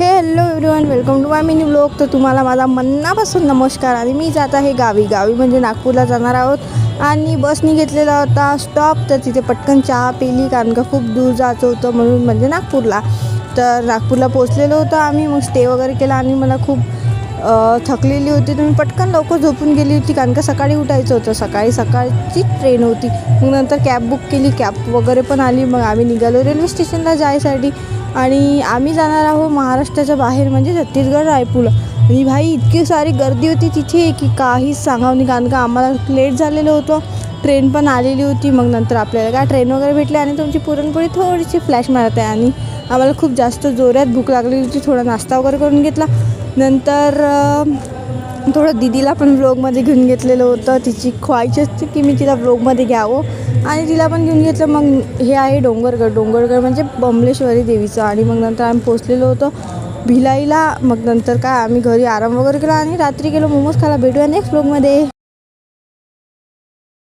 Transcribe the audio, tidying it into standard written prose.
Hello everyone, welcome to my mini blog. तर तुम्हाला माझा मनापासून नमस्कार. आणि मी जात आहे गावी म्हणजे नागपूरला जाणार आहोत. आणि बसनी घेतलेला होता स्टॉप, तर तिथे पटकन चहा पिली कारण का खूप दूर जायचं होतं म्हणून, म्हणजे नागपूरला. तर नागपूरला पोचलेलो होतो आम्ही. मग स्टे वगैरे केला आणि मला खूप थकलेली होती, तर मी पटकन लवकर झोपून गेली होती कारण का सकाळी उठायचं होतं. सकाळची ट्रेन होती. मग नंतर कॅब बुक केली, कॅब वगैरे पण आली. मग आम्ही निघालो रेल्वे स्टेशनला जायसाठी. आणि आम्ही जाणार आहोत महाराष्ट्राच्या बाहेर, म्हणजे छत्तीसगड रायपूरला. आणि भाई इतकी सारी गर्दी होती तिथे की काहीच सांगावं नाही, कारण का आम्हाला लेट झालेलं होतं. ट्रेन पण आलेली होती. मग नंतर आपल्याला काय ट्रेन वगैरे भेटली आणि तुमची पुरणपोळी थोडीशी फ्लॅश मारत आहे. आणि आम्हाला खूप जास्त जोरात भूक लागलेली होती. थोडा नाश्ता वगैरे करून घेतला. नंतर थोडं दीदीला पण व्लॉगमध्ये घेऊन घेतलेलं होतं. तिची ख्वाहिश असते की मी तिला व्लॉगमध्ये घ्यावं आणि तिला पण घेऊन घेतलं. मग हे आहे डोंगरगड म्हणजे बमलेश्वरी देवीचं. आणि मग नंतर आम्ही पोचलेलो होतो भिलाईला. मग नंतर काय आम्ही घरी आराम वगैरे केला आणि रात्री गेलो मोमोज खायला. भेटूया नेक्स्ट व्लॉगमध्ये.